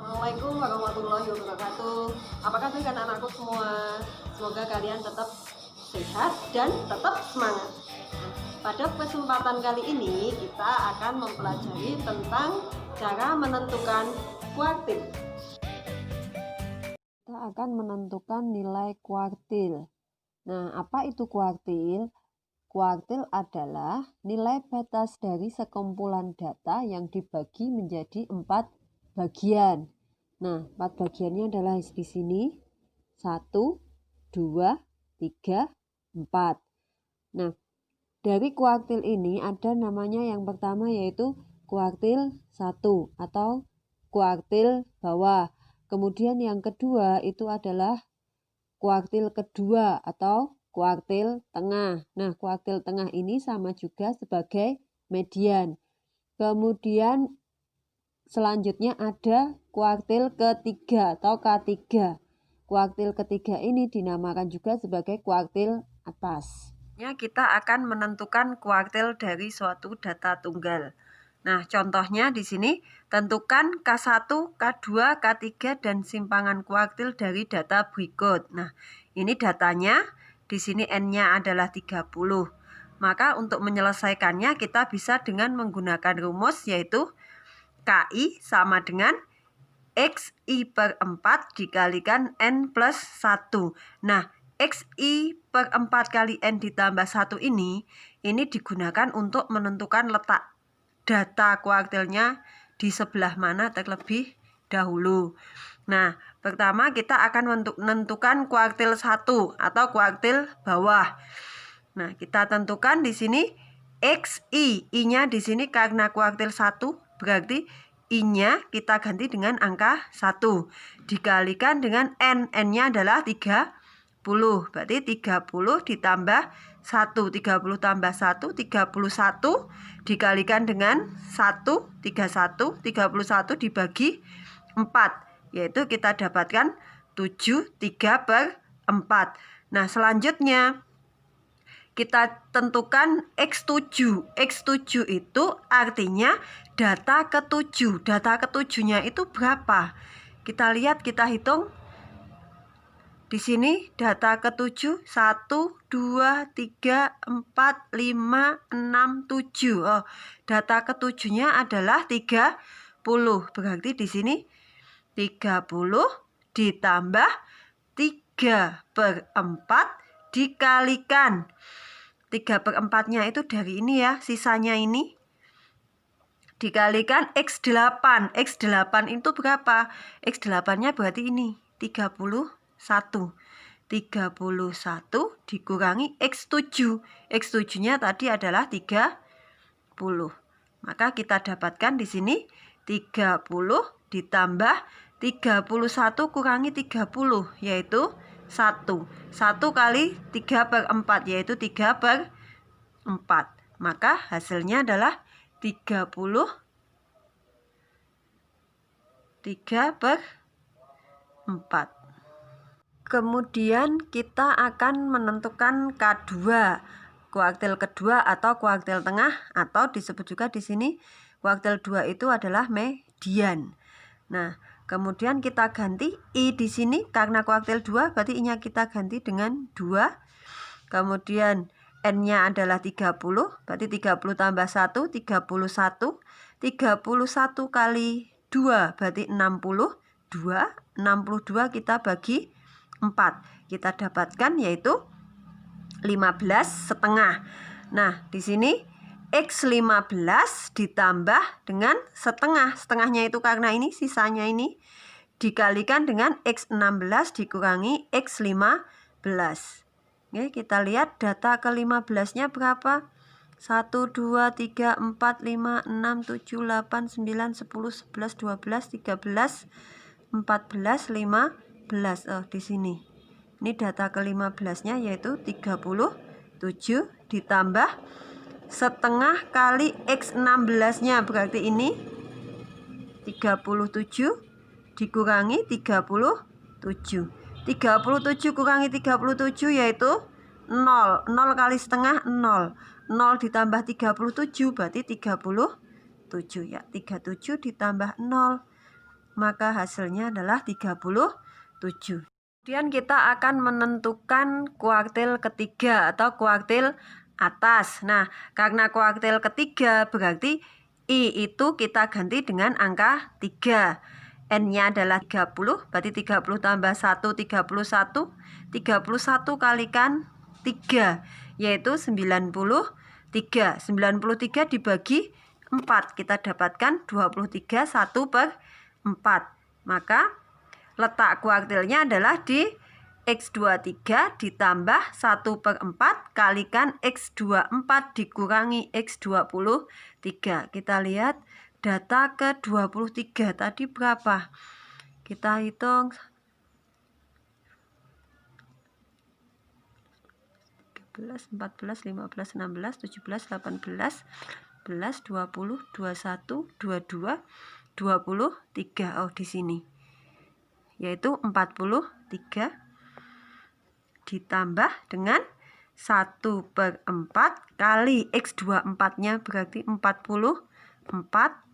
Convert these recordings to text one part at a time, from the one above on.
Assalamualaikum warahmatullahi wabarakatuh. Apa kabar anak-anakku semua? Semoga kalian tetap sehat dan tetap semangat. Pada kesempatan kali ini kita akan mempelajari tentang cara menentukan kuartil. Kita akan menentukan nilai kuartil. Nah, apa itu kuartil? Kuartil adalah nilai batas dari sekumpulan data yang dibagi menjadi 4 bagian. Nah, 4 bagiannya adalah di sini 1, 2, 3, 4. Nah, dari kuartil ini ada namanya yang pertama yaitu kuartil 1 atau kuartil bawah. Kemudian yang kedua itu adalah kuartil kedua atau kuartil tengah. Nah, kuartil tengah ini sama juga sebagai median. Kemudian selanjutnya ada kuartil ketiga atau K3. Kuartil ketiga ini dinamakan juga sebagai kuartil atas. Kita akan menentukan kuartil dari suatu data tunggal. Nah, contohnya di sini tentukan K1, K2, K3 dan simpangan kuartil dari data berikut. Nah, ini datanya. Di sini N-nya adalah 30. Maka untuk menyelesaikannya kita bisa dengan menggunakan rumus yaitu KI sama dengan XI per 4 dikalikan N plus 1. Nah, XI per 4 kali N ditambah 1 ini digunakan untuk menentukan letak data kuartilnya di sebelah mana terlebih dahulu. Nah, pertama kita akan menentukan kuartil 1 atau kuartil bawah. Nah, kita tentukan di sini XI. I-nya di sini karena kuartil 1 berarti I-nya kita ganti dengan angka 1 dikalikan dengan N. N-nya adalah 30. Berarti 30 ditambah 1. 30 tambah 1, 31 dikalikan dengan 1, 31. 31 dibagi 4. Yaitu kita dapatkan 7/3/4. Nah, selanjutnya kita tentukan X7. X7 itu artinya data ke-7. Data ke-7-nya itu berapa? Kita lihat, kita hitung. Di sini data ke-7 1, 2, 3, 4, 5, 6, 7. Oh, data ke-7-nya adalah 30. Berarti di sini 30 ditambah 3/4 dikalikan 3/4-nya itu dari ini ya, sisanya ini dikalikan X8. X8 itu berapa? X8-nya berarti ini 31. 31 dikurangi X7. X7-nya tadi adalah 30. Maka kita dapatkan di sini 30 ditambah 31 kurangi 30 yaitu 1. 1 kali 3/4 yaitu 3/4. Maka hasilnya adalah 30 3/4. Kemudian kita akan menentukan K2, kuartil kedua atau kuartil tengah, atau disebut juga di sini kuartil 2 itu adalah median. Nah, kemudian kita ganti I di sini karena kuartil 2 berarti I-nya kita ganti dengan 2. Kemudian N-nya adalah 30, berarti 30 tambah 1, 31. 31 kali 2 berarti 62. 62 kita bagi 4. Kita dapatkan yaitu 15,5. Nah, di sini X15 ditambah dengan setengah. Setengahnya itu karena ini, sisanya ini dikalikan dengan X16 dikurangi X15. Oke, kita lihat data ke-15-nya berapa? 1, 2, 3, 4, 5, 6, 7, 8, 9, 10, 11, 12, 13, 14, 15. Oh, di sini. Ini data ke-15-nya yaitu 37 ditambah setengah kali X16-nya berarti ini 37 dikurangi 37. 37 kurangi 37 yaitu 0. 0 kali setengah 0. 0 ditambah 37 berarti 37 ya. 37 ditambah 0. maka hasilnya adalah 37. Kemudian kita akan menentukan kuartil ketiga atau kuartil atas. Nah, karena kuartil ketiga berarti I itu kita ganti dengan angka 3. N-nya adalah 30, berarti 30 tambah 1, 31. 31 kalikan 3, yaitu 93. 93 dibagi 4, kita dapatkan 23, 1/4. Maka letak kuartilnya adalah di X23 ditambah 1/4 kalikan X24 dikurangi X23. Kita lihat data ke-23 tadi berapa? Kita hitung 13, 14, 15, 16, 17, 18, 11, 20, 21, 22, 23. Oh, di sini. Yaitu 43 ditambah dengan 1/4 kali X24-nya berarti 44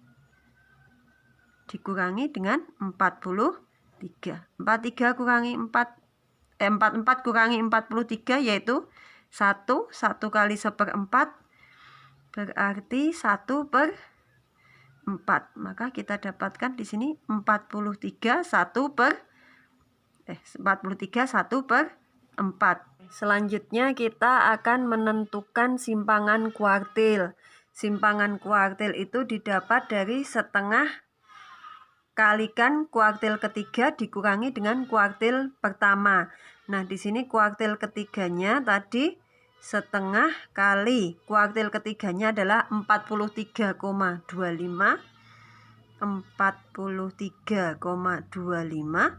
dikurangi dengan 43. 43 kurangi 44 kurangi 43 yaitu 1 kali 1/4 berarti 1/4. Maka kita dapatkan di sini 43 1/4. Selanjutnya kita akan menentukan simpangan kuartil. Simpangan kuartil itu didapat dari setengah kalikan kuartil ketiga dikurangi dengan kuartil pertama. Nah, di sini kuartil ketiganya tadi setengah kali kuartil ketiganya adalah 43,25. 43,25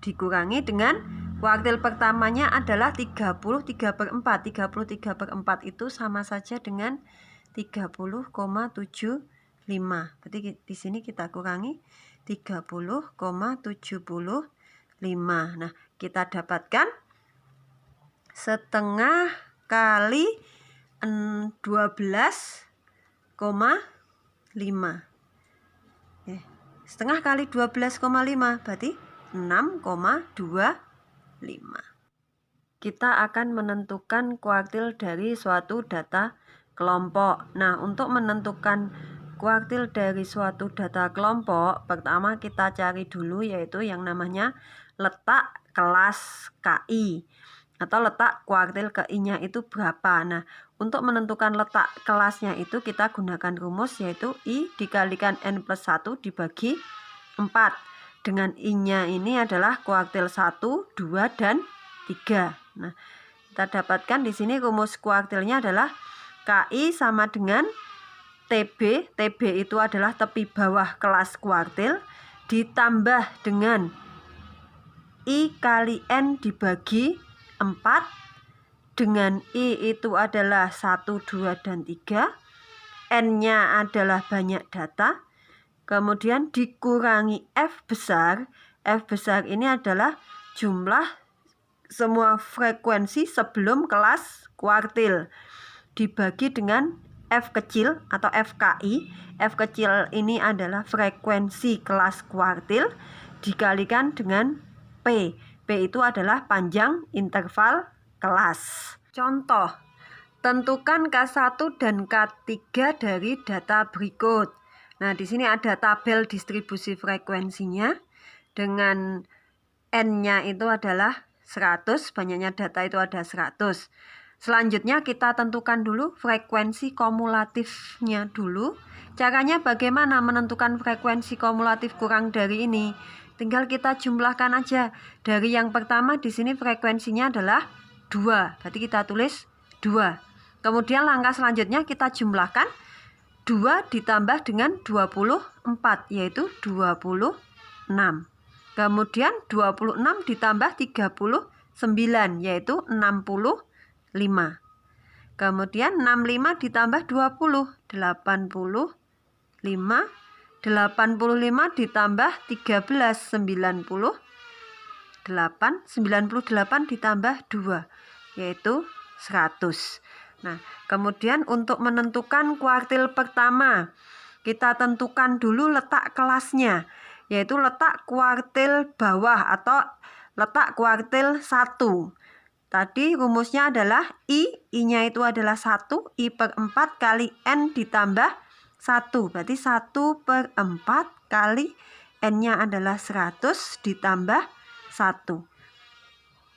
dikurangi dengan kuartil pertamanya adalah 30 3/4. 30 3/4 itu sama saja dengan 30,75. Berarti di sini kita kurangi 30,75. Nah, kita dapatkan setengah kali 12,5. Setengah kali 12,5 berarti 6,25. Kita akan menentukan kuartil dari suatu data kelompok. Nah, untuk menentukan kuartil dari suatu data kelompok, pertama kita cari dulu yaitu yang namanya letak kelas KI atau letak kuartil KI-nya itu berapa. Nah, untuk menentukan letak kelasnya itu kita gunakan rumus yaitu I dikalikan N+1 dibagi 4. Dengan I-nya ini adalah kuartil 1, 2, dan 3. Nah, kita dapatkan di sini rumus kuartilnya adalah KI sama dengan TB. TB itu adalah tepi bawah kelas kuartil ditambah dengan I kali N dibagi 4 dengan I itu adalah 1, 2, dan 3. N-nya adalah banyak data. Kemudian dikurangi F besar. F besar ini adalah jumlah semua frekuensi sebelum kelas kuartil. Dibagi dengan F kecil atau FKI. F kecil ini adalah frekuensi kelas kuartil dikalikan dengan P. P itu adalah panjang interval kelas. Contoh, tentukan K1 dan K3 dari data berikut. Nah, di sini ada tabel distribusi frekuensinya dengan N-nya itu adalah 100, banyaknya data itu ada 100. Selanjutnya kita tentukan dulu frekuensi kumulatifnya dulu. Caranya bagaimana menentukan frekuensi kumulatif kurang dari ini? Tinggal kita jumlahkan aja. Dari yang pertama di sini frekuensinya adalah 2. Berarti kita tulis 2. Kemudian langkah selanjutnya kita jumlahkan 2 ditambah dengan 24 yaitu 26. Kemudian 26 ditambah 39 yaitu 65. Kemudian 65 ditambah 20 85. 85 ditambah 13 98. 98 ditambah 2 yaitu 100. Nah, kemudian untuk menentukan kuartil pertama, kita tentukan dulu letak kelasnya. yaitu letak kuartil bawah atau letak kuartil 1. Tadi rumusnya adalah I-nya itu adalah 1, I/4 kali N ditambah 1. Berarti 1/4 kali N-nya adalah 100 ditambah 1.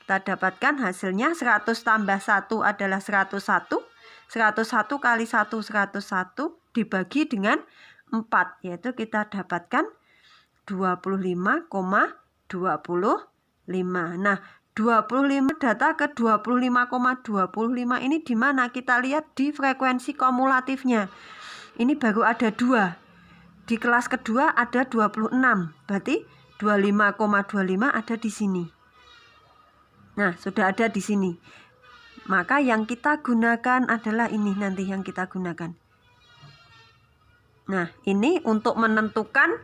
Kita dapatkan hasilnya 100 tambah 1 adalah 101. 101 kali 1, 101 dibagi dengan 4, yaitu kita dapatkan 25,25. Nah, 25 data ke 25,25 ini di mana? Kita lihat di frekuensi kumulatifnya. Ini baru ada 2. Di kelas kedua ada 26. Berarti 25,25 ada di sini. Nah, sudah ada di sini. Maka yang kita gunakan adalah ini nanti yang kita gunakan. Nah, ini untuk menentukan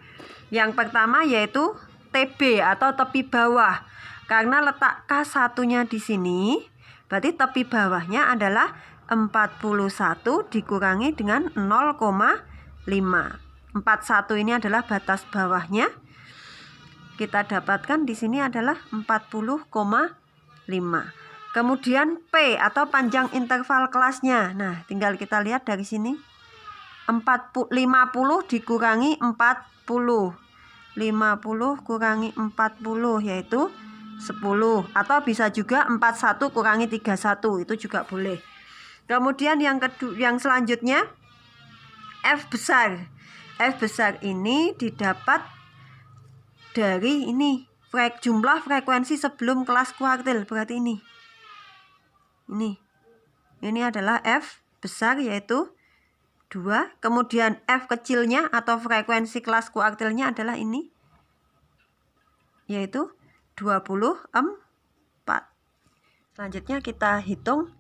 yang pertama yaitu TB atau tepi bawah. Karena letak K1-nya di sini, berarti tepi bawahnya adalah 41 dikurangi dengan 0,5. 41 ini adalah batas bawahnya. Kita dapatkan di sini adalah 40,5. Kemudian P atau panjang interval kelasnya. Nah, tinggal kita lihat dari sini. 50 dikurangi 40. 50 kurangi 40 yaitu 10. Atau bisa juga 41 kurangi 31. Itu juga boleh. Kemudian yang selanjutnya F besar. F besar ini didapat dari ini. Jumlah frekuensi sebelum kelas kuartil. Berarti ini. Ini adalah F besar yaitu 2. Kemudian F kecilnya atau frekuensi kelas kuartilnya adalah ini, yaitu 24. Selanjutnya kita hitung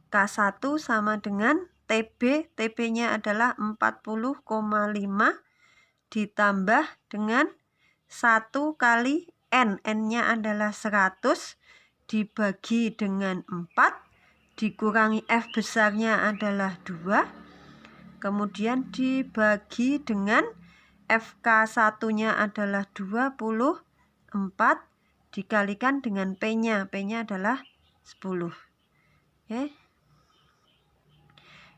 K1 sama dengan TB. TB-nya adalah 40,5 ditambah dengan 1 kali N. N-nya adalah 100 dibagi dengan 4 dikurangi F besarnya adalah 2. Kemudian dibagi dengan FK1-nya adalah 24 dikalikan dengan P-nya. P-nya adalah 10. Oke.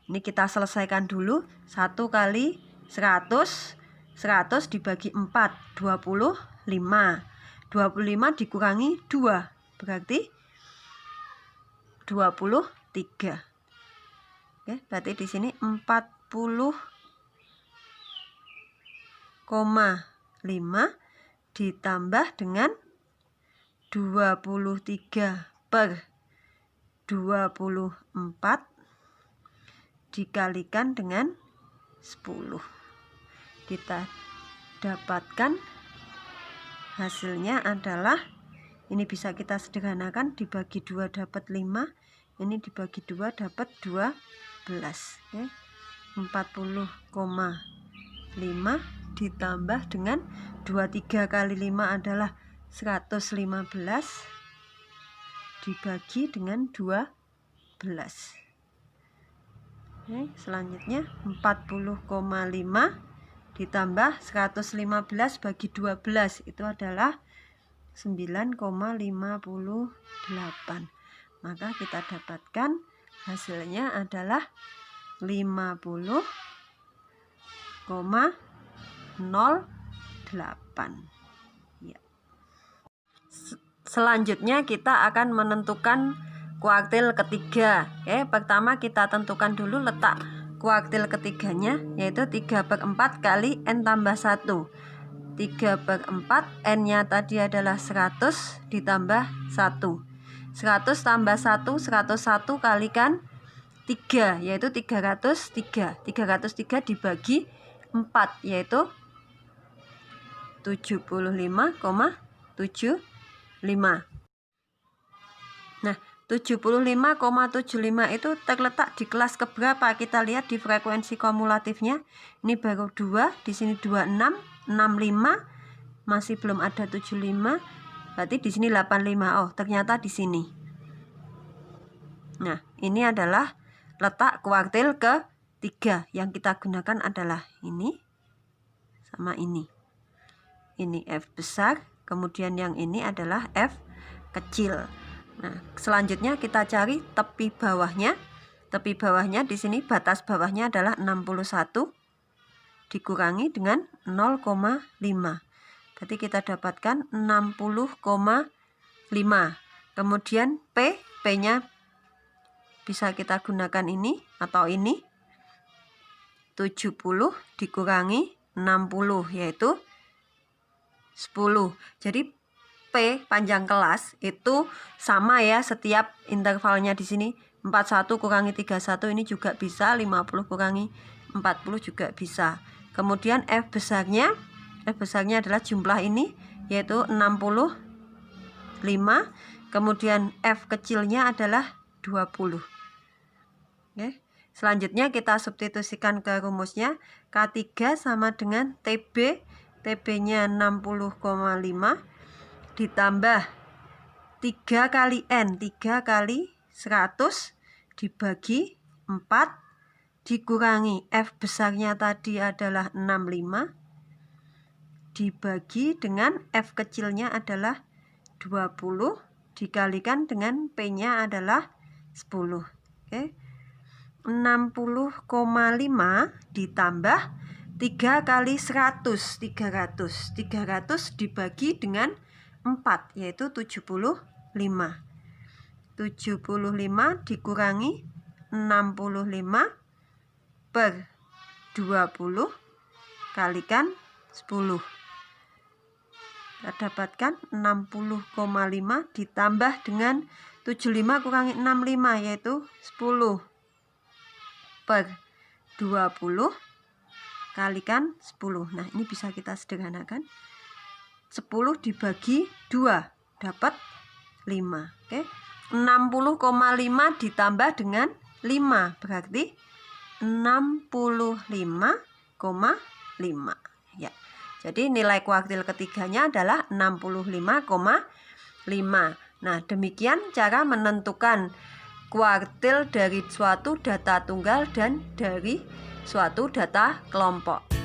Ini kita selesaikan dulu. 1 kali 100. 100 dibagi 4. 25. 25 dikurangi 2. Berarti 23. Oke, berarti di sini 40,5 ditambah dengan 23/24 dikalikan dengan 10. Kita dapatkan hasilnya adalah, ini bisa kita sederhanakan, dibagi 2 dapat 5, ini dibagi 2 dapat 12. Oke. 40,5 ditambah dengan 23 kali 5 adalah 115 dibagi dengan 12. Oke, selanjutnya 40,5 ditambah 115 bagi 12 itu adalah 9,58. Maka kita dapatkan hasilnya adalah 50,08. Ya. Selanjutnya kita akan menentukan kuartil ketiga. Oke, pertama kita tentukan dulu letak kuartil ketiganya, yaitu 3/4 kali N tambah 1. 3/4, N-nya tadi adalah 100 ditambah 1. 100 tambah 1, 101 kalikan 3, yaitu 303. 303 dibagi 4, yaitu 75,75. Nah, 75,75 itu terletak di kelas keberapa? Kita lihat di frekuensi kumulatifnya. Ini baru 2, di sini 26, 65, masih belum ada 75. Berarti di sini 85. Oh, ternyata di sini. Nah, ini adalah letak kuartil ke-3. Yang kita gunakan adalah ini sama ini. ini F besar, kemudian yang ini adalah F kecil. Nah, selanjutnya kita cari tepi bawahnya. Tepi bawahnya di sini batas bawahnya adalah 61 dikurangi dengan 0,5. Berarti kita dapatkan 60,5. Kemudian P-nya bisa kita gunakan ini atau ini. 70 dikurangi 60 yaitu 10. Jadi P panjang kelas itu sama ya setiap intervalnya di sini. 41 kurangi 31 ini juga bisa, 50 kurangi 40 juga bisa. Kemudian F besarnya adalah jumlah ini yaitu 65. Kemudian F kecilnya adalah 20. Oke. Selanjutnya kita substitusikan ke rumusnya. K3 sama dengan TB. TB-nya 60,5 ditambah 3 kali N. 3 kali 100 dibagi 4 dikurangi F besarnya tadi adalah 65 dibagi dengan F kecilnya adalah 20 dikalikan dengan P-nya adalah 10. Oke. 60,5 ditambah 3 kali 100, 300 dibagi dengan 4 yaitu 75. 75 dikurangi 65 per 20 kalikan 10. Kita dapatkan 60,5 ditambah dengan 75 kurangi 65 yaitu 10 per 20 kalikan 10. Nah, ini bisa kita sederhanakan. 10 dibagi 2 dapat 5. Oke. 60,5 ditambah dengan 5 berarti 65,5 ya. Jadi nilai kuartil ketiganya adalah 65,5. Nah, demikian cara menentukan kuartil dari suatu data tunggal dan dari suatu data kelompok.